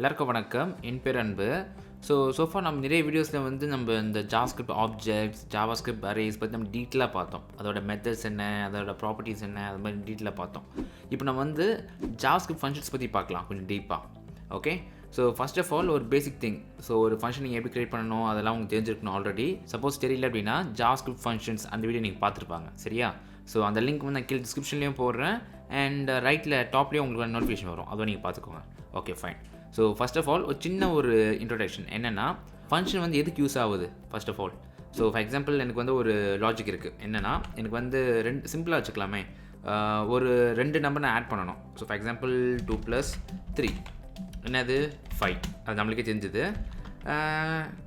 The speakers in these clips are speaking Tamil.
எல்லாருக்கும் வணக்கம். என் பேர் அன்பு. ஸோஃபா நம்ம நிறைய வீடியோஸில் வந்து நம்ம இந்த ஜாவாஸ்கிரிப்ட் ஆப்ஜெக்ட்ஸ், ஜாவாஸ்கிரிப்ட் அரேஸ் பற்றி நம்ம டீட்டெயிலாக பார்த்தோம். அதோட மெத்தட்ஸ் என்ன, அதோட ப்ராப்பர்ட்டிஸ் என்ன, அது மாதிரி டீட்டெயிலாக பார்த்தோம். இப்போ நம்ம வந்து ஜாவாஸ்கிரிப்ட் ஃபங்க்ஷன்ஸ் பற்றி பார்க்கலாம் கொஞ்சம் டீப்பாக. Okay, so first of all ஒரு பேசிக் திங். ஸோ ஒரு ஃபங்க்ஷன் நீங்கள் எப்படி கிரியேட் பண்ணணும் அதெல்லாம் உங்களுக்கு தெரிஞ்சிருக்கணும் ஆல்ரெடி. சப்போஸ் தெரியல அப்படின்னா ஜாவாஸ்கிரிப்ட் ஃபங்க்ஷன்ஸ் அந்த வீடியோ நீங்கள் பார்த்துருப்பாங்க, சரியா? ஸோ அந்த லிங்க் வந்து நான் கீழே டிஸ்கிரிப்ஷன்லேயும் போடுறேன் அண்ட் ரைட்டில் டாப்லேயும் உங்களுக்கு நோட்டிஃபிகேஷன் வரும், அதுவும் நீங்கள் பார்த்துக்கோங்க. Okay, fine. So first of all ஒரு சின்ன ஒரு இன்ட்ரோடக்ஷன் என்னென்னா, ஃபங்க்ஷன் வந்து எதுக்கு யூஸ் ஆகுது first of all. So for example எனக்கு வந்து ஒரு லாஜிக் இருக்குது. என்னென்னா, எனக்கு வந்து சிம்பிளாக வச்சுக்கலாமே, ஒரு 2 நம்பர் நான் ஆட் பண்ணணும். ஸோ ஃபார் எக்ஸாம்பிள் 2 + 3 என்னது 5, அது நம்மளுக்கே தெரிஞ்சுது.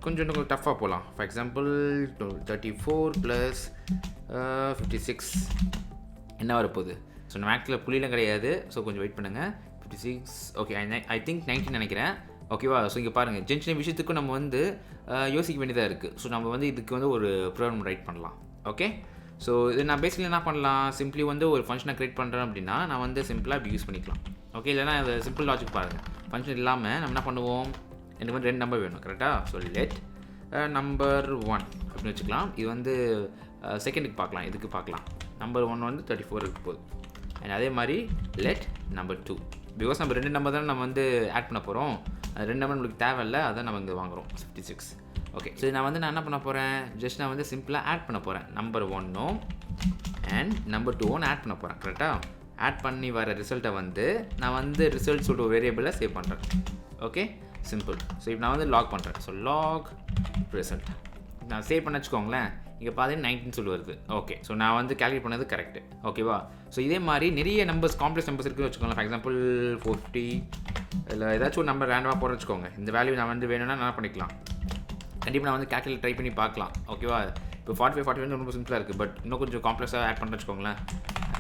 கொஞ்சம் டஃப்பாக போகலாம். ஃபார் எக்ஸாம்பிள் 34 + 56 என்ன வரப்போகுது? ஸோ மேக்ஸில் புள்ளிலாம் கிடையாது, ஸோ கொஞ்சம் வெயிட் பண்ணுங்கள். 56 ஓகே, ஐ திங்க் 19 நினைக்கிறேன். ஓகேவா? ஸோ இங்கே பாருங்கள், சின்ன விஷயத்துக்கும் நம்ம வந்து யோசிக்க வேண்டியதாக இருக்குது. ஸோ நம்ம வந்து இதுக்கு வந்து ஒரு ப்ரோக்ராம் ரைட் பண்ணலாம். ஓகே, ஸோ இது நான் பேசிக்கலி என்ன பண்ணலாம், சிம்பிளி வந்து ஒரு ஃபங்க்ஷனை க்ரியேட் பண்ணுறேன் அப்படின்னா நான் வந்து சிம்பிளாக இப்படி யூஸ் பண்ணிக்கலாம். ஓகே, இல்லைனா அது சிம்பிள் லாஜிக் பாருங்கள். ஃபங்க்ஷன் இல்லாமல் நம்ம என்ன பண்ணுவோம், எனக்கு வந்து 2 நம்பர் வேணும், கரெக்டாக? ஸோ லெட் நம்பர் 1 அப்படின்னு வச்சுக்கலாம். இது வந்து செகண்டுக்கு பார்க்கலாம், இதுக்கு பார்க்கலாம். நம்பர் 1 வந்து 34 இருக்கு போகுது. அண்ட் அதே மாதிரி லெட் நம்பர் 2, பிகாஸ் நம்ம 2 நம்பர் தானே நம்ம வந்து ஆட் பண்ண போகிறோம். அது 2 நம்பர் நம்மளுக்கு தேவையில்லை, அதான் நம்ம இங்கே வாங்குகிறோம் 56. ஓகே, ஸோ நான் என்ன பண்ண போகிறேன், ஜஸ்ட் நான் வந்து சிம்பிளாக ஆட் பண்ண போகிறேன். நம்பர் 1 அண்ட் நம்பர் 2 ஆட் பண்ண போகிறேன், கரெக்டாக? ஆட் பண்ணி வர ரிசல்ட்டை வந்து நான் வந்து ரிசல்ட் சொல்லிட்டு வேரியபிளில் சேவ் பண்ணுறேன். Okay, simple. ஸோ இப்போ நான் வந்து லாக் பண்ணுறேன். ஸோ லாக் ரிசல்ட் நான் சேவ் பண்ண வச்சுக்கோங்களேன். இங்கே பார்த்தீங்கன்னா 19 சொல்லி வருது. ஓகே, ஸோ நான் வந்து கேல்குலேட் பண்ணது கரெக்டு. ஓகேவா? ஸோ இதே மாதிரி நிறைய நம்பர்ஸ், காம்ப்ளெக்ஸ் நம்பர்ஸ் இருக்குன்னு வச்சுக்கோங்களேன். ஃபார் எக்ஸாம்பிள் 40 இல்லை ஏதாச்சும் ஒரு நம்பர் ரேண்டமாக போட வச்சுக்கோங்க. இந்த வேல்யூ நான் வந்து வேணும்னா நான் பண்ணிக்கலாம். கண்டிப்பாக நான் வந்து கேல்குலேட் ட்ரை பண்ணி பார்க்கலாம். ஓகேவா? இப்போ 45 வந்து ரொம்ப சிம்பிளாக இருக்குது, பட் இன்னும் கொஞ்சம் காம்ப்ளெக்ஸாக ஆட் பண்ணுற வச்சுக்கோங்களேன்.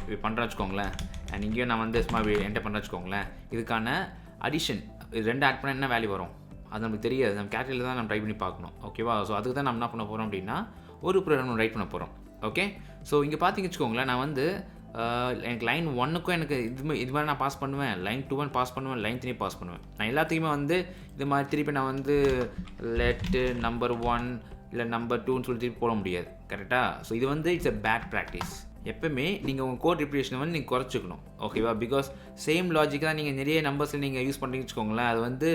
இப்படி பண்ணுற வச்சுக்கோங்களேன். அண்ட் இங்கேயும் நான் வந்து சும்மா என்டர் பண்ணுற வச்சுக்கோங்களேன். இதுக்கான அடிஷன், இது 2 ஆட் பண்ணால் என்ன வேல்யூ வரும் அது நமக்கு தெரியாது. நம்ம கேல்குலேட்டர் தான் நம்ம ட்ரை பண்ணி பார்க்கணும். ஓகேவா? ஸோ அதுக்கு தான் நம்ம என்ன பண்ண போகிறோம் அப்படின்னா ஒரு ப்ரோக்ராம் ரைட் பண்ண போகிறோம். ஓகே, ஸோ இங்கே பார்த்தீங்க வச்சுக்கோங்களேன், நான் வந்து எனக்கு லைன் 1க்கும் எனக்கு இது மாதிரி நான் பாஸ் பண்ணுவேன், லைன் 2 பாஸ் பண்ணுவேன், லைன் 3 பாஸ் பண்ணுவேன். நான் எல்லாத்தையுமே வந்து இது மாதிரி திருப்பி நான் வந்து லெட்டு நம்பர் 1 இல்லை நம்பர் 2ன்னு சொல்லி திருப்பி போட முடியாது, கரெக்டாக? ஸோ இது வந்து இட்ஸ் எ பேட் ப்ராக்டிஸ். எப்பவுமே நீங்கள் உங்கள் கோட் ரிப்ளிகேஷனை வந்து நீங்கள் குறைச்சிக்கணும். ஓகேவா? பிகாஸ் சேம் லாஜிக் தான் நீங்கள் நிறைய நம்பர்ஸில் நீங்கள் யூஸ் பண்ணுறீங்கன்னு வச்சுக்கோங்களேன். அது வந்து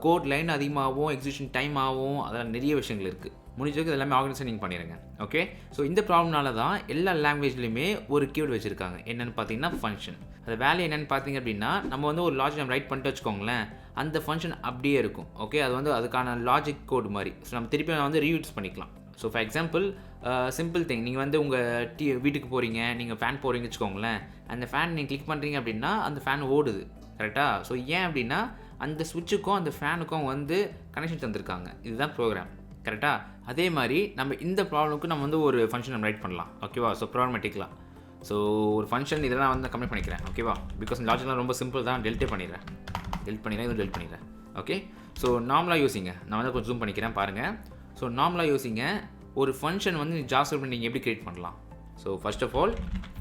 கோட் லைன் அதிகமாகவும் எக்ஸிக்யூஷன் டைம் ஆகும், அதெல்லாம் நிறைய விஷயங்கள் இருக்குது. முடிஞ்சதுக்கு எல்லாமே ஆர்கனைசேஷன் நீங்கள் பண்ணிடுங்க. ஓகே, ஸோ இந்த ப்ராப்ளம்னால தான் எல்லா லாங்குவேஜ்லையுமே ஒரு கீவேர்டு வச்சுருக்காங்க. என்னென்னு பார்த்தீங்கன்னா ஃபங்க்ஷன். அது வேலை என்னென்னு பார்த்தீங்க அப்படின்னா, நம்ம வந்து ஒரு லாஜிக் நம்ம ரைட் பண்ணிட்டு வச்சுக்கோங்களேன், அந்த ஃபங்க்ஷன் அப்படியே இருக்கும். ஓகே, அது வந்து அதுக்கான லாஜிக் கோட் மாதிரி. ஸோ நம்ம திருப்பி வந்து ரீயூஸ் பண்ணிக்கலாம். So for example simple thing, நீங்கள் வந்து உங்கள் வீட்டுக்கு போகிறீங்க, நீங்கள் ஃபேன் போகிறீங்கன்னு வச்சுக்கோங்களேன். அந்த ஃபேன் நீங்கள் கிளிக் பண்ணுறீங்க அப்படின்னா அந்த ஃபேன் ஓடுது, கரெக்டாக? ஸோ ஏன் அப்படின்னா அந்த ஸ்விட்சுக்கும் அந்த ஃபேனுக்கும் வந்து கனெக்ஷன் தந்திருக்காங்க. இதுதான் ப்ரோக்ராம், கரெக்டாக? அதே மாதிரி நம்ம இந்த ப்ராப்ளமுக்கு நம்ம வந்து ஒரு ஃபங்க்ஷன் நம்ம ரைட் பண்ணலாம். ஓகேவா? ஸோ ப்ரோக்ராமேட்டிக்கலாம். ஸோ ஒரு ஃபங்க்ஷன் இதெல்லாம் வந்து கம்ப்ளீட் பண்ணிக்கிறேன். ஓகேவா? பிகாஸ் லாஜிக்லாம் ரொம்ப சிம்பிள் தான். டெலிட் பண்ணிடுறேன், இதுவும் டெலிட் பண்ணிடுறேன். ஓகே, ஸோ நார்மலாக யோசிங்க. நான் வந்து கொஞ்சம் ஜூம் பண்ணிக்கிறேன் பாருங்கள். ஸோ நார்மலாக யோசிங்க, ஒரு ஃபங்க்ஷன் வந்து ஜாவாஸ்கிரிப்ட் நீங்கள் எப்படி கிரியேட் பண்ணலாம். So first of all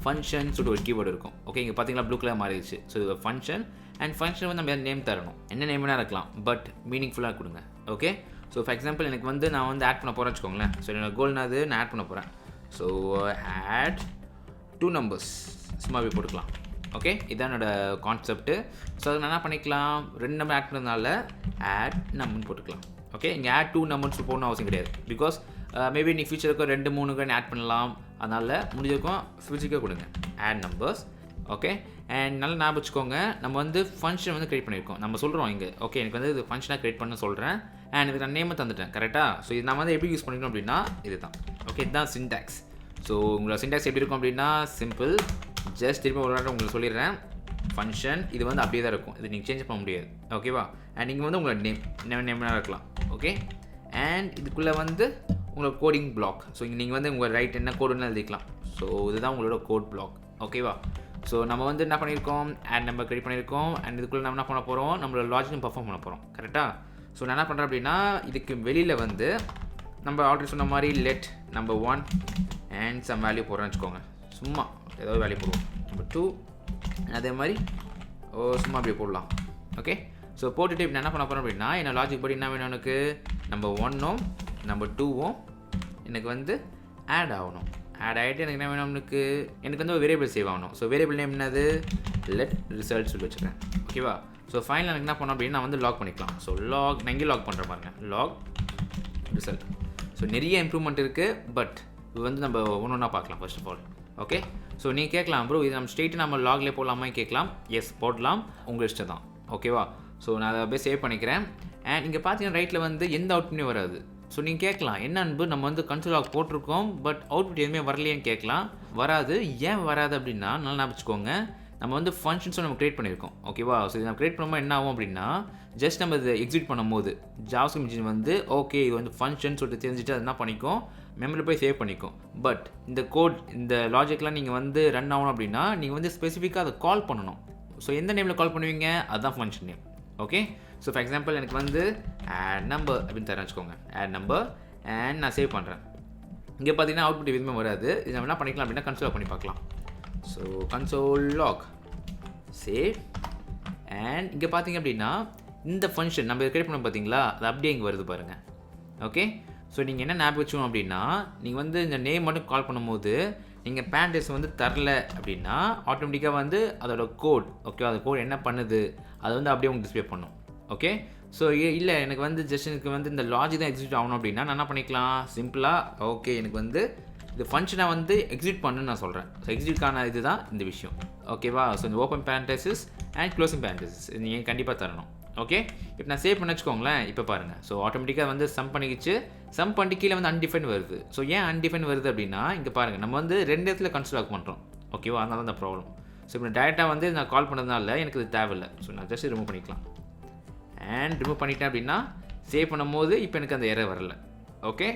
function சொல்லிட்டு ஒரு கீவேர்டு இருக்கும். ஓகே, இங்கே பார்த்தீங்களா ப்ளூ கலர் மாறிடுச்சு. ஸோ இது ஃபங்க்ஷன் அண்ட் ஃபங்க்ஷன் வந்து நம்ம நேம் தரணும். என்ன நேம்னா இருக்கலாம், பட் மீனிங்ஃபுல்லாக கொடுங்க. ஓகே, ஸோ ஃபார் எக்ஸாம்பிள் எனக்கு வந்து நான் வந்து ஆட் பண்ண போகிறேன்னு வச்சுக்கோங்களேன். ஸோ என்னோட கோல்னா அது நான் ஆட் பண்ண போகிறேன். ஸோ ஆட் 2 நம்பர்ஸ் சும்மா போய் போட்டுக்கலாம். ஓகே, இதுதான் என்னோடய கான்செப்ட்டு. ஸோ அது நான் என்ன பண்ணிக்கலாம், 2 நம்பர் ஆட் பண்ணதுனால ஆட் நம்பர்னு போட்டுக்கலாம். ஓகே, இங்கே ஆட் 2 நம்பர்ஸ் போடணும் அவசியம் கிடையாது. பிகாஸ் மேபி நீ ஃபியூச்சருக்கு 2 3 ஆட் பண்ணலாம். அதனால் முடிஞ்சிருக்கும் ஃபியூச்சருக்கே கொடுங்க ஆட் நம்பர்ஸ். ஓகே, அண்ட் நல்லா ஞாபகம் வச்சுக்கோங்க, நம்ம வந்து ஃபங்க்ஷன் வந்து க்ரியேட் பண்ணியிருக்கோம். நம்ம சொல்கிறோம் இங்கே, ஓகே எனக்கு வந்து இது ஃபங்க்ஷனாக க்ரியேட் பண்ண சொல்கிறேன் அண்ட் இதுக்கு நான் நேமை தந்துட்டேன், கரெக்டாக? ஸோ இது நான் வந்து எப்படி யூஸ் பண்ணிக்கணும் அப்படின்னா இது தான். ஓகே, இதுதான் சின்டாக்ஸ். ஸோ உங்களோட சின்டாக்ஸ் எப்படி இருக்கும் அப்படின்னா சிம்பிள். ஜஸ்ட் திரும்ப ஒரு வாரம் உங்களுக்கு சொல்லிடுறேன். ஃபங்க்ஷன் இது வந்து அப்படியே தான் இருக்கும், இது நீங்கள் சேஞ்ச் பண்ண முடியாது. ஓகேவா? அண்ட் நீங்கள் வந்து உங்களோட நேம்னா இருக்கலாம். ஓகே, அண்ட் இதுக்குள்ளே வந்து உங்களோட கோடிங் பிளாக். ஸோ இங்கே நீங்கள் வந்து உங்கள் ரைட் என்ன கோடுன்னு எழுதிக்கலாம். ஸோ இதுதான் உங்களோட கோட் பிளாக். ஓகேவா? ஸோ நம்ம வந்து என்ன பண்ணியிருக்கோம், ஆட் நம்பர் கிரியேட் பண்ணியிருக்கோம் அண்ட் இதுக்குள்ளே நம்ம என்ன பண்ண போகிறோம், நம்மளோட லாஜிக் பர்ஃபார்ம் பண்ண போகிறோம், கரெக்டாக? ஸோ நான் என்ன பண்ணுறேன் அப்படின்னா இதுக்கு வெளியில் வந்து நம்ம ஆல்ரெடி சொன்ன மாதிரி let number 1 and some value போடுறேன்னு வச்சுக்கோங்க. சும்மா ஏதாவது வேல்யூ போடுவோம். நம்பர் 2 அதே மாதிரி சும்மா அப்படியே போடலாம். ஓகே, ஸோ போட்டுட்டு இப்போ என்ன பண்ண போகிறோம் அப்படின்னா என்ன லாஜிக் படி என்ன வேணும் எனக்கு நம்பர் 1ம் நம்பர் 2ம் எனக்கு வந்து ஆட் ஆகணும். ஆட் ஆகிட்டு எனக்கு என்ன வேணும் எனக்கு வந்து ஒரு வேரியபிள் சேவ் ஆகணும். ஸோ வேரியபிள் நேம் என்னது லெட் ரிசல்ட் சொல்லி வச்சுக்கிறேன். ஓகேவா? ஸோ ஃபைனல் எனக்கு என்ன பண்ணோம் அப்படின்னா நான் வந்து லாக் பண்ணிக்கலாம். ஸோ நான் இங்கே லாக் பண்ணுற பாருங்க லாக் ரிசல்ட். ஸோ நிறைய இம்ப்ரூவ்மெண்ட் இருக்குது, பட் இது வந்து நம்ம ஒன்றா பார்க்கலாம். First of all okay. So நீங்கள் கேட்கலாம் ப்ரோ இது நம்ம ஸ்ட்ரெயிட்டு நம்ம லாக்லேயே போடலாமா கேட்கலாம். எஸ் போடலாம், உங்கள் இஷ்டம் தான். ஓகேவா? ஸோ நான் அதை அப்படியே சேவ் பண்ணிக்கிறேன். அண்ட் இங்கே பார்த்தீங்கன்னா ரைட்டில் வந்து எந்த அவுட்புட்மே வராது. ஸோ நீங்கள் கேட்கலாம் என்ன அன்பு நம்ம வந்து கன்சோல் லாக் போட்டிருக்கோம் பட் அவுட்புட் எதுவுமே வரலையேன்னு கேட்கலாம். வராது. ஏன் வராது அப்படின்னா நல்லா ஞாபகம் நம்ம வந்து ஃபங்க்ஷன்ஸும் நம்ம க்ரியேட் பண்ணியிருக்கோம். ஓகேவா? ஸோ இது நம்ம க்ரியேட் பண்ணும்போது என்ன ஆகும் அப்படின்னா ஜஸ்ட் நம்ம இதை எக்ஸிக்யூட் பண்ணும்போது ஜாவாஸ்கிரிப்ட் இன்ஜின் வந்து ஓகே இது வந்து ஃபங்க்ஷன் சொல்லிட்டு தெரிஞ்சுட்டு அது என்ன பண்ணிக்கும் மெமரி போய் சேவ் பண்ணிக்கும். பட் இந்த கோட் இந்த லாஜிக்லாம் நீங்கள் வந்து ரன் ஆகணும் அப்படின்னா நீங்கள் வந்து ஸ்பெசிஃபிக்காக அதை கால் பண்ணணும். ஸோ எந்த நேமில் கால் பண்ணுவீங்க அதுதான் function name. Okay. So for example எனக்கு வந்து ஆட் நம்பர் அப்படின்னு தரேன் வச்சுக்கோங்க. ஆட் நம்பர் அண்ட் நான் சேவ் பண்ணுறேன். இங்கே பார்த்தீங்கன்னா அவுட்புட் எதுவுமே வராது. இது நம்ம என்ன பண்ணிக்கலாம் அப்படின்னா கன்சோல் பண்ணி பார்க்கலாம். So console lock save and இங்கே பார்த்தீங்க அப்படின்னா இந்த ஃபங்க்ஷன் நம்ம கிரியேட் பண்ண பார்த்தீங்களா அது அப்படியே இங்கே வருது பாருங்கள். ஓகே. ஸோ நீங்கள் என்ன ஞாபகம் வச்சுக்கணும் அப்படின்னா நீங்கள் வந்து இந்த நேம் மட்டும் கால் பண்ணும்போது நீங்கள் பேண்டஸ் வந்து தரல அப்படின்னா ஆட்டோமேட்டிக்காக வந்து அதோட கோட் ஓகே அந்த கோட் என்ன பண்ணுது அதை வந்து அப்படியே உங்களுக்கு டிஸ்பிளே பண்ணும். ஓகே. ஸோ இல்லை எனக்கு வந்து ஜஸ்ட் எனக்கு வந்து இந்த லாஜிக் தான் எக்ஸிக்யூட் ஆகணும் அப்படின்னா நான் என்ன பண்ணிக்கலாம் சிம்பிளாக ஓகே எனக்கு வந்து இந்த ஃபங்க்ஷனை வந்து எக்ஸிக்யூட் பண்ணுன்னு நான் சொல்கிறேன். ஸோ எக்ஸிக்யூட்கான இது தான் இந்த விஷயம். ஓகேவா? ஸோ இந்த ஓப்பன் பேரண்டசிஸ் அண்ட் க்ளோசிங் பேரண்டசிஸ் நீங்கள் கண்டிப்பாக தரணும். ஓகே. இப்போ நான் சேவ் பண்ண வச்சுக்கோங்களேன். இப்போ பாருங்கள். ஸோ ஆட்டோமேட்டிக்காக வந்து சம் பண்ணிக்கிச்சு. சம் பண்ணி கீழே வந்து அன்டிஃபைன் வருது. ஸோ ஏன் அன்டிஃபைன் வருது அப்படின்னா இங்கே பாருங்கள் நம்ம வந்து 2 இடத்துல கன்சிடர் ஆக் பண்ணுறோம். ஓகேவா? அதனால தான் இந்த ப்ராப்ளம். ஸோ இப்போ டேரெக்டாக வந்து நான் கால் பண்ணதுனால எனக்கு இது தேவையில்லை. ஸோ நான் ஜஸ்ட் ரிமூவ் பண்ணிக்கலாம். அண்ட் ரிமூவ் பண்ணிட்டேன் அப்படின்னா சேவ் பண்ணும்போது இப்போ எனக்கு அந்த எரர் வரல. ஓகே.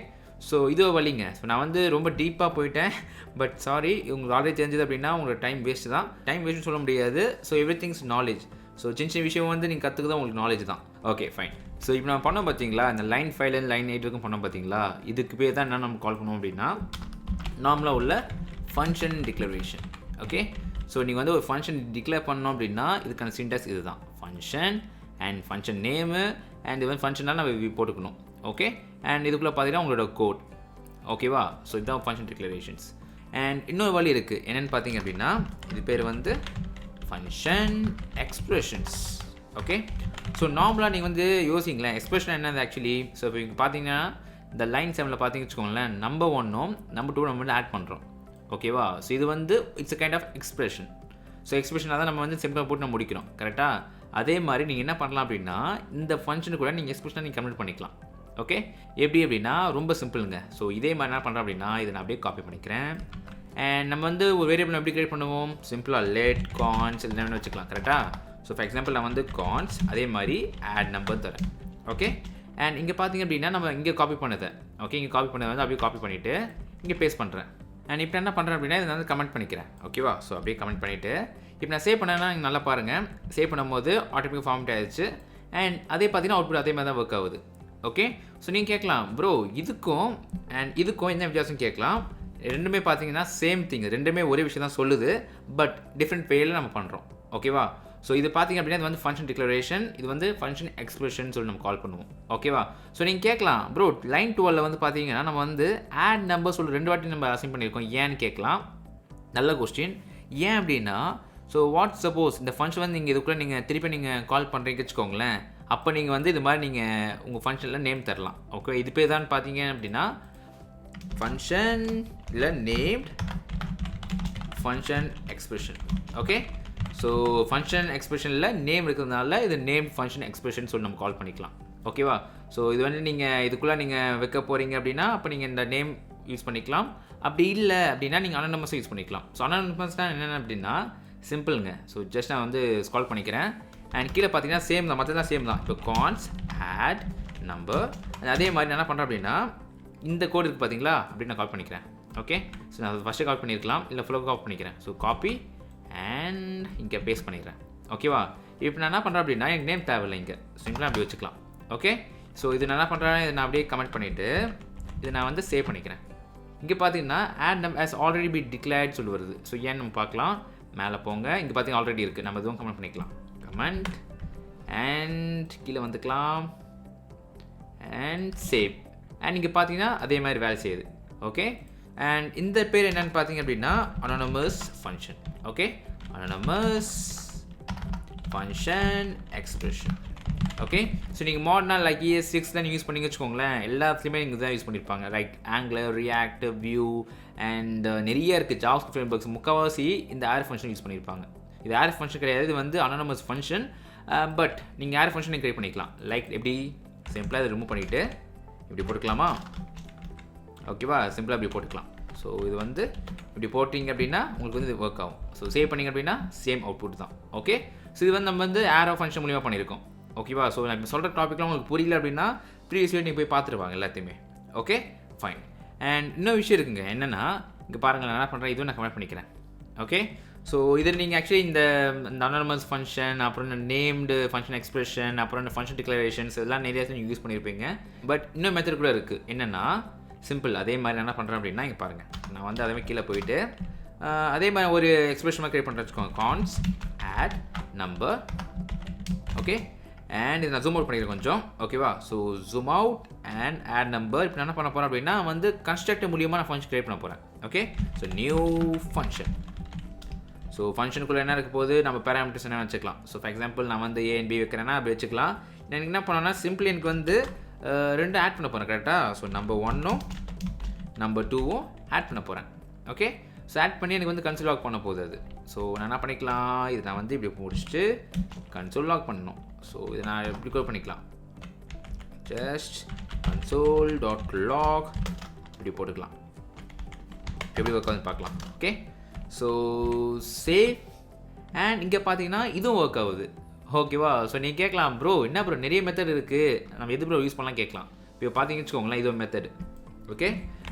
ஸோ இது வழிங்க. ஸோ நான் வந்து ரொம்ப டீப்பாக போயிட்டேன். பட் சாரி உங்களுக்கு ஆல்ரெடி தெரிஞ்சது அப்படின்னா உங்களோட டைம் வேஸ்ட்டு தான். டைம் வேஸ்ட்னு சொல்ல முடியாது. So every things knowledge. So சின்ன விஷயம் வந்து நீங்கள் கற்றுக்குதான் உங்களுக்கு நாலேஜ் தான். Okay fine. ஸோ இப்போ நான் பண்ணோம் பார்த்தீங்களா இந்த லைன் 5 லைன் 8 வரைக்கும் பண்ணோம் பார்த்தீங்களா இதுக்கு பேர் தான் என்ன நம்ம கால் பண்ணுவோம் அப்படின்னா நார்மலாக உள்ள ஃபங்க்ஷன் டிக்ளரேஷன். ஓகே. ஸோ நீங்கள் வந்து ஒரு ஃபங்க்ஷன் டிக்ளேர் பண்ணோம் அப்படின்னா இதுக்கான சின்டாக்ஸ் இது தான் function and function name and இது வந்து ஃபங்க்ஷனால் நம்ம போட்டுக்கணும். ஓகே. அண்ட் இதுக்குள்ளே பார்த்தீங்கன்னா உங்களோட கோட். ஓகேவா? ஸோ இதுதான் ஃபங்க்ஷன் டிக்ளரேஷன்ஸ். அண்ட் இன்னொரு வழி இருக்குது என்னென்னு பார்த்தீங்க அப்படின்னா இது பேர் வந்து ஃபங்க்ஷன் எக்ஸ்பிரஷன்ஸ். ஓகே. ஸோ நார்மலாக நீங்கள் வந்து யோசிங்களேன் எக்ஸ்பிரஷன் என்னது ஆக்சுவலி. ஸோ இப்போ இங்கே பார்த்தீங்கன்னா இந்த லைன் 7 பார்த்தீங்கன்னு வச்சுக்கோங்களேன் நம்பர் 1ம் நம்பர் 2 நம்ம வந்து ஆட் பண்ணுறோம். ஓகேவா? ஸோ இது வந்து it's a kind of expression. So எக்ஸ்பிரஷனாக தான் நம்ம வந்து சிம்பிளாக போட்டு நம்ம முடிக்கிறோம். கரெக்டாக? அதே மாதிரி நீங்கள் என்ன பண்ணலாம் அப்படின்னா இந்த ஃபங்க்ஷனு கூட நீங்கள் எக்ஸ்பிரஷனாக நீங்கள் கன்வெர்ட் பண்ணிக்கலாம். ஓகே. எப்படி அப்படின்னா ரொம்ப சிம்பிளுங்க. ஸோ இதே மாதிரி என்ன பண்ணுறோம் அப்படின்னா இதை நான் அப்படியே காப்பி பண்ணிக்கிறேன். அண்ட் நம்ம வந்து ஒரு வேரியபிள் எப்படி கிரியேட் பண்ணுவோம் சிம்பிளாக லெட் கான்ஸ் இல்லைன்னு வச்சுக்கலாம். கரெக்டாக? ஸோ ஃபார் எக்ஸாம்பிள் நான் வந்து கான்ஸ் அதே மாதிரி ஆட் நம்பர் தரேன். ஓகே. அண்ட் இங்கே பார்த்தீங்க அப்படின்னா நம்ம இங்கே காப்பி பண்ணதை ஓகே இங்கே காப்பி பண்ணதை வந்து அப்படியே காப்பி பண்ணிவிட்டு இங்கே பேஸ்ட் பண்ணுறேன். அண்ட் இப்போ என்ன பண்ணுறேன் அப்படின்னா இதை வந்து கமெண்ட் பண்ணிக்கிறேன். ஓகேவா? ஸோ அப்படியே கமெண்ட் பண்ணிவிட்டு இப்போ நான் சேவ் பண்ணேன்னா நீங்கள் நல்லா பாருங்கள் சேவ் பண்ணும்போது ஆட்டோமேட்டிக் ஃபார்மேட் ஆகிடுச்சு. அண்ட் அதே பார்த்தீங்கன்னா அவுட்புட் அதே மாதிரி தான் ஒர்க் ஆகுது. ஓகே. ஸோ நீங்கள் கேட்கலாம் ப்ரோ இதுக்கும் அண்ட் இதுக்கும் என்ன வித்தியாசம் கேட்கலாம். ரெண்டுமே பார்த்தீங்கன்னா சேம் திங். ரெண்டுமே ஒரே விஷயம் தான் சொல்லுது. பட் டிஃப்ரெண்ட் வேயில் நம்ம பண்ணுறோம். ஓகேவா? ஸோ இது பார்த்தீங்க அப்படின்னா இது வந்து ஃபங்க்ஷன் டிக்ளரேஷன் இது வந்து ஃபங்க்ஷன் எக்ஸ்பிரஷன் சொல்லி நம்ம கால் பண்ணுவோம். ஓகேவா? ஸோ நீங்கள் கேட்கலாம் ப்ரோ லைன் 12 வந்து பார்த்தீங்கன்னா நம்ம வந்து ஆட் நம்பர் சொல்லி 2 வாட்டி நம்ம அசைன் பண்ணியிருக்கோம் ஏன்னு கேட்கலாம். நல்ல கொஸ்டின். ஏன் அப்படின்னா ஸோ வாட் சப்போஸ் இந்த ஃபங்க்ஷன் வந்து நீங்கள் இதுக்குள்ளே நீங்கள் திருப்பி நீங்கள் கால் பண்ணுறீங்கன்னு வச்சுக்கோங்களேன். அப்போ நீங்கள் வந்து இது மாதிரி நீங்கள் உங்கள் ஃபங்க்ஷனில் நேம் தரலாம். ஓகே. இது பேர் தான் பார்த்தீங்க அப்படின்னா ஃபங்க்ஷன் இல்லை named function expression. Okay. So function எக்ஸ்பிரஷனில் நேம் இருக்கிறதுனால இது நேம் ஃபங்க்ஷன் எக்ஸ்பிரஷன் சொல்லி நம்ம கால் பண்ணிக்கலாம். ஓகேவா? ஸோ இது வந்து நீங்கள் இதுக்குள்ளே நீங்கள் வைக்க போகிறீங்க அப்படின்னா அப்போ நீங்கள் இந்த நேம் யூஸ் பண்ணிக்கலாம். அப்படி இல்லை அப்படின்னா நீங்கள் அனானிமஸை யூஸ் பண்ணிக்கலாம். ஸோ அனானிமஸ்னால் என்னென்ன அப்படின்னா சிம்பிளுங்க. ஸோ ஜஸ்ட் நான் வந்து ஸ்கால் பண்ணிக்கிறேன். அண்ட் கீழே பார்த்தீங்கன்னா சேம் தான் மற்றதான் சேம் தான். இப்போ கான்ஸ் ஆட் நம்பர் அதே மாதிரி நான் என்ன பண்ணுறேன் அப்படின்னா இந்த கோடு இருக்குது பார்த்தீங்களா அப்படின்னு நான் கால் பண்ணிக்கிறேன். ஓகே. ஸோ நான் ஃபஸ்ட்டு கால் பண்ணியிருக்கலாம் இல்லை ஃபுல்லாக காப்பி பண்ணிக்கிறேன். ஸோ காப்பி அண்ட் இங்கே பேஸ்ட் பண்ணிக்கிறேன். ஓகேவா? இப்போ நான் என்ன பண்ணுறேன் அப்படின்னா எனக்கு நேம் தேவையில்லை இங்கே சிம்பிளாக அப்படி வச்சுக்கலாம். ஓகே. ஸோ இது நான் என்ன பண்ணுறேன் இதை நான் அப்படியே கமெண்ட் பண்ணிவிட்டு இதை நான் வந்து சேவ் பண்ணிக்கிறேன். இங்கே பார்த்தீங்கன்னா add number as already B declared சொல்லி வருது. ஸோ ஏன்னு நம்ம பார்க்கலாம். மேலே போங்க. இங்கே பார்த்தீங்கன்னா ஆல்ரெடி இருக்குது நம்ம இதுவும் கமெண்ட் பண்ணிக்கலாம். கமெண்ட் அண்ட் கீழே வந்துக்கலாம் அண்ட் சேவ். அண்ட் இங்கே பார்த்தீங்கன்னா அதே மாதிரி வேலை செய்யுது. ஓகே, அண்ட் இந்த பேர் என்னென்னு பார்த்தீங்க அப்படின்னா anonymous function. Okay, anonymous function expression. Okay, so நீங்கள் மாடர்னாக லைக் ES6 தான் யூஸ் பண்ணி வச்சுக்கோங்களேன். எல்லாத்துலேயுமே நீங்கள் தான் யூஸ் பண்ணியிருப்பாங்க. Like angular, react, view and நிறைய இருக்குது ஜாவாஸ்கிரிப்ட் ஃப்ரேம்வொர்க்ஸ். முக்கால்வாசி இந்த ஆர் ஃபங்க்ஷன் யூஸ் பண்ணியிருப்பாங்க. இது ஆர் ஃபங்க்ஷன் கிடையாது, இது வந்து அனானமஸ் ஃபங்க்ஷன். பட் நீங்கள் ஆர் ஃபங்க்ஷனை க்ரியேட் பண்ணிக்கலாம். லைக் எப்படி சிம்பிளாக இதை ரிமூவ் பண்ணிவிட்டு இப்படி போட்டுக்கலாமா? ஓகேவா, சிம்பிளாக இப்படி போட்டுக்கலாம். ஸோ இது வந்து இப்படி போட்டிங்க அப்படின்னா உங்களுக்கு வந்து இது ஒர்க் ஆகும். ஸோ சேவ் பண்ணிங்க அப்படின்னா சேம் அவுட்புட் தான். ஓகே, ஸோ இது வந்து நம்ம வந்து ஆரோ ஃபங்க்ஷன் மூலியமாக பண்ணியிருக்கோம். ஓகேவா, ஸோ நான் இப்போ சொல்கிற டாப்பிக்லாம் உங்களுக்கு புரியல அப்படின்னா ப்ரீவியஸ் வீடியோ நீங்கள் போய் பார்த்துருவாங்க எல்லாத்தையுமே. Okay fine. அண்ட் இன்னொரு விஷயம் இருக்குங்க, என்னென்னா இங்கே பாருங்கள் நான் என்ன பண்ணுறேன், இதுவும் நான் கமெண்ட் பண்ணிக்கிறேன். ஓகே, ஸோ இதில் நீங்கள் ஆக்சுவலி இந்த அனானமஸ் ஃபங்க்ஷன், அப்புறம் இந்த நேம்டு ஃபங்க்ஷன் எக்ஸ்பிரஷன், அப்புறம் இந்த ஃபங்க்ஷன் டிக்ளரேஷன்ஸ் இதெல்லாம் நிறைய நீங்கள் யூஸ் பண்ணியிருப்பீங்க. பட் இன்னொரு மெத்தட் கூட இருக்குது. என்னென்னா சிம்பிள், அதே மாதிரி நான் என்ன பண்ணுறேன் அப்படின்னா இங்கே பாருங்கள், நான் வந்து அதே கீழே போயிட்டு அதே மாதிரி ஒரு எக்ஸ்பிரஷனாக க்ரியேட் பண்ணுறேன் வச்சுக்கோங்க. Const add number. Okay, and இது நான் ஜூம் அவுட் பண்ணிக்கிறேன் கொஞ்சம். ஓகேவா, so zoom out and add number. இப்போ நான் என்ன பண்ண போகிறேன் அப்படின்னா வந்து கன்ஸ்ட்ரக்டர் மூலியமாக நான் ஃபங்க்ஷன் க்ரியேட் பண்ண போகிறேன். Okay, so new function. So ஃபங்க்ஷனுக்குள்ளே என்ன இருக்க போது, நம்ம பேராமீட்டர்ஸ் என்ன வச்சுக்கலாம். ஸோ ஃபார் எக்ஸாம்பிள் நான் வந்து A and B வைக்கிறேன்னா அப்படி வச்சுக்கலாம். நான் என்ன பண்ணேன்னா சிம்பிள் எனக்கு வந்து ரெண்டு ஆட் பண்ண போகிறேன் கரெக்டாக. ஸோ நம்பர் 1ம் நம்பர் 2ம் ஆட் பண்ண போகிறேன். ஓகே, ஸோ ஆட் பண்ணி எனக்கு வந்து கன்சோல் லாக் பண்ண போகுது அது. ஸோ நான் என்ன பண்ணிக்கலாம், இது நான் வந்து இப்படி முடிச்சுட்டு கன்சோல் லாக் பண்ணணும். ஸோ இதை நான் எப்படி கூட பண்ணிக்கலாம், ஜஸ்ட் console.log இப்படி போட்டுக்கலாம். எப்படி ஒர்க் ஆகுதுன்னு பார்க்கலாம். Okay, so save. அண்ட் இங்கே பார்த்தீங்கன்னா இதுவும் ஒர்க் ஆகுது. ஓகேவா, ஸோ நீங்கள் கேட்கலாம் ப்ரோ என்ன ப்ரோ நிறைய மெத்தட் இருக்குது, நம்ம எது ப்ரோ யூஸ் பண்ணலாம் கேட்கலாம். இப்போ பார்த்தீங்கன்னு வச்சுக்கோங்களேன், இது ஒரு மெத்தட். ஓகே,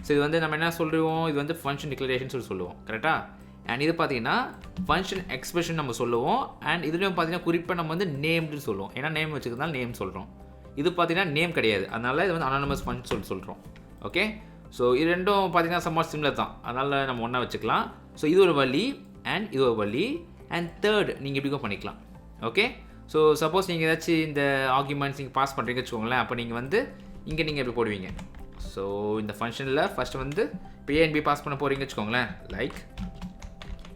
ஸோ இது வந்து நம்ம என்ன சொல்லுவோம், இது வந்து ஃபங்க்ஷன் டிக்ளரேஷன் சொல்லி சொல்லுவோம் கரெக்டாக. அண்ட் இது பார்த்தீங்கன்னா ஃபங்க்ஷன் எக்ஸ்பிரஷன் நம்ம சொல்லுவோம். அண்ட் இதுலேயும் பார்த்தீங்கன்னா குறிப்பாக நம்ம வந்து நேம்னு சொல்லுவோம். ஏன்னா நேம் வச்சுக்கிறதுனால நேம் சொல்கிறோம். இது பார்த்தீங்கன்னா நேம் கிடையாது, அதனால இது வந்து அனானமஸ் ஃபங்க்ஷன் சொல்கிறோம். ஓகே, ஸோ இது ரெண்டும் பார்த்தீங்கன்னா சம்மாட் சிமிலர் தான், அதனால் நம்ம ஒன்றா வச்சுக்கலாம். ஸோ இது ஒரு வழி அண்ட் இது ஒரு வழி. அண்ட் தேர்ட் நீங்கள் இப்படி பண்ணிக்கலாம். ஓகே, ஸோ சப்போஸ் நீங்கள் ஏதாச்சும் இந்த ஆர்குமெண்ட்ஸ் நீங்கள் பாஸ் பண்ணுறீங்க வச்சுக்கோங்களேன், அப்போ நீங்கள் வந்து இங்கே நீங்கள் எப்படி போடுவீங்க. ஸோ இந்த ஃபங்க்ஷனில் ஃபஸ்ட்டு வந்து இப்போ A and B பாஸ் பண்ண போகிறீங்க வச்சுக்கோங்களேன். லைக்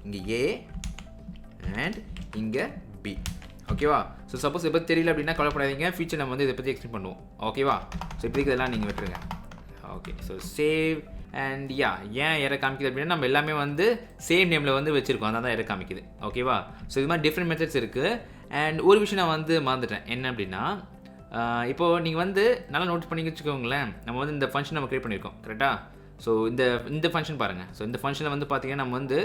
இங்கே A அண்ட் இங்கே B. ஓகேவா, ஸோ சப்போஸ் இதை பற்றி தெரியல அப்படின்னா கவலைப்படாதீங்க, ஃபியூச்சர் நம்ம வந்து இதை பற்றி எக்ஸ்பிளைன் பண்ணுவோம். ஓகேவா, ஸோ இப்போதைக்கு இதெல்லாம் நீங்கள் விட்டுருங்க. Okay, so save. அண்ட் ஏன் எரை காமிக்குது அப்படின்னா நம்ம எல்லாமே வந்து சேம் நேமில் வந்து வச்சுருக்கோம், அதனால தான் எரை காமிக்குது. ஓகேவா, ஸோ இது மாதிரி டிஃப்ரெண்ட் மெத்தட்ஸ் இருக்குது. அண்ட் ஒரு விஷயம் நான் வந்து மறந்துட்டேன், என்ன அப்படின்னா இப்போது நீங்கள் வந்து நல்லா நோட் பண்ணி வச்சுக்கோங்களேன். நம்ம வந்து இந்த ஃபங்க்ஷன் நம்ம க்ரியேட் பண்ணியிருக்கோம் கரெக்டாக. ஸோ இந்த ஃபங்க்ஷன் பாருங்கள். ஸோ இந்த ஃபங்க்ஷனில் வந்து பார்த்தீங்கன்னா நம்ம வந்து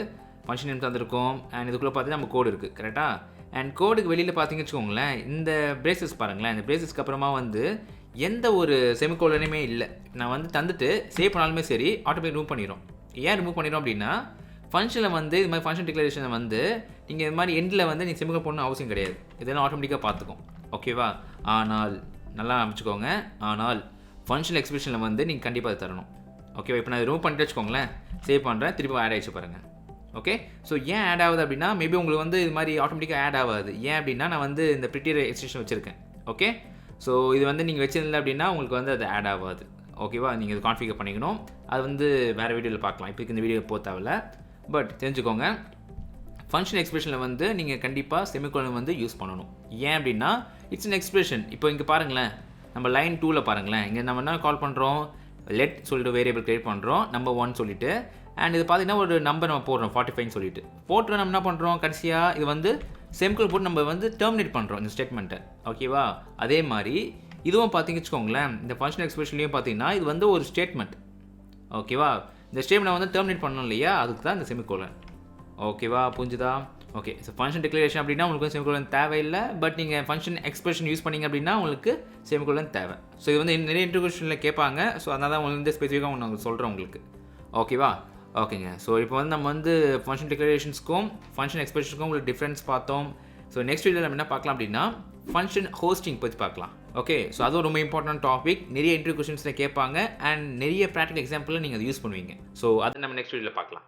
ஃபங்க்ஷன் நேம் தந்திருக்கோம். அண்ட் இதுக்குள்ளே பார்த்தீங்கன்னா நம்ம கோடு இருக்குது கரெக்டாக. அண்ட் கோடுக்கு வெளியில் பார்த்தீங்கன்னு வச்சுக்கோங்களேன், இந்த பிரேசஸ் பாருங்களேன். இந்த பிரேசஸ்க்கு அப்புறமா வந்து எந்த ஒரு செமிகோலனுமே இல்லை. நான் வந்து தந்துட்டு சேவ் பண்ணாலுமே சரி ஆட்டோமேட்டிக் ரிமூவ் பண்ணிடும். ஏன் ரிமூவ் பண்ணிடும் அப்படின்னா ஃபங்க்ஷனில் வந்து இது மாதிரி ஃபங்க்ஷன் டிக்ளரேஷனை வந்து நீங்கள் இது மாதிரி எண்டில் வந்து நீங்கள் செமிகோலன் போடணும் அவசியம் கிடையாது. இதெல்லாம் ஆட்டோமேட்டிக்காக பார்த்துக்கும். ஓகேவா, ஆனால் நல்லா அமைச்சுக்கோங்க, ஆனால் ஃபங்க்ஷன் எக்ஸ்பிரஷனில் வந்து நீங்கள் கண்டிப்பாக அதை தரணும். ஓகேவா, இப்போ நான் ரிமூவ் பண்ணிட்டு வச்சுக்கோங்களேன், சேவ் பண்ணுறேன், திருப்பி ஆட் ஆகிடுச்சு பாருங்கள். ஓகே, ஸோ ஏன் ஆட் ஆகுது அப்படின்னா மேபி உங்களுக்கு வந்து இது மாதிரி ஆட்டோமேட்டிக்காக ஆட் ஆகாது. ஏன் அப்படின்னா நான் வந்து இந்த ப்ரிட்டியர் எக்ஸ்டென்ஷன் வச்சுருக்கேன். ஓகே, ஸோ இது வந்து நீங்கள் வச்சிருந்தீங்க அப்படின்னா உங்களுக்கு வந்து அது ஆட் ஆகாது. ஓகேவா, நீங்கள் இது கான்ஃபிகர் பண்ணிக்கணும். அது வந்து வேறு வீடியோவில் பார்க்கலாம், இப்போ இந்த வீடியோ போத்தாவில். பட் தெரிஞ்சுக்கோங்க, ஃபங்க்ஷன் எக்ஸ்பிரஷனில் வந்து நீங்கள் கண்டிப்பாக செமிகோலன் வந்து யூஸ் பண்ணணும். ஏன் அப்படின்னா இட்ஸ் அன் எக்ஸ்பிரஷன். இப்போ இங்கே பாருங்களேன், நம்ம லைன் 2ல் பாருங்களேன், இங்கே நம்ம என்ன கால் பண்ணுறோம், லெட் சொல்லிட்டு வேரியபிள் க்ரியேட் பண்ணுறோம் நம்பர் 1 சொல்லிட்டு. அண்ட் இது பார்த்தீங்கன்னா ஒரு நம்பர் நம்ம போடுறோம் 45 சொல்லிட்டு போட்டு நம்ம என்ன பண்ணுறோம், கடைசியாக இது வந்து செமிகோலன் போட்டு நம்ம வந்து டெர்மினேட் பண்ணுறோம் இந்த ஸ்டேட்மெண்ட்டை. ஓகேவா, அதே மாதிரி இதுவும் பார்த்தீங்கன்னு வச்சுக்கோங்களேன், இந்த ஃபங்க்ஷன் எக்ஸ்பிரஷன்லேயும் பார்த்தீங்கன்னா இது வந்து ஒரு ஸ்டேட்மெண்ட். ஓகேவா, இந்த ஸ்டேட்மெண்ட் வந்து டெர்மினேட் பண்ணணும் இல்லையா, அதுக்கு தான் இந்த செமிகோலன். ஓகேவா, புரிஞ்சுதா? ஓகே, ஸோ ஃபங்க்ஷன் டிக்ளரேஷன் அப்படின்னா உங்களுக்கு செமிகோலன் தேவையில்லை. பட் நீங்கள் ஃபங்க்ஷன் எக்ஸ்பிரஷன் யூஸ் பண்ணிங்க அப்படின்னா உங்களுக்கு செமிகோலன் தேவை. ஸோ இது வந்து நிறைய இன்ட்ரோகேஷனில் கேட்பாங்க. ஸோ அதனால தான் உங்களுக்கு வந்து ஸ்பெசிஃபிக்காக ஒன்று சொல்கிறேன் உங்களுக்கு. ஓகேவா, ஓகேங்க. ஸோ இப்போ வந்து நம்ம வந்து ஃபங்க்ஷன் டிக்ளரேஷன்ஸ்க்கும் ஃபங்க்ஷன் எக்ஸ்பிரஷனுக்கும் உங்களுக்கு டிஃப்ரென்ஸ் பார்த்தோம். ஸோ நெக்ஸ்ட் வீடியோவில் நம்ம என்ன பார்க்கலாம் அப்படின்னா ஃபங்க்ஷன் ஹோஸ்டிங் பற்றி பார்க்கலாம். ஓகே, ஸோ அதுவும் ரொம்ப இம்பார்ட்டன்ட் டாபிக். நிறைய இன்டர்வியூ கொஸ்டின்ஸில் கேட்பாங்க அண்ட் நிறைய ப்ராக்டிகல் எக்ஸாம்பிளில் நீங்கள் அதை யூஸ் பண்ணுவீங்க. ஸோ அதை நம்ம நெக்ஸ்ட் வீடியோவில் பார்க்கலாம்.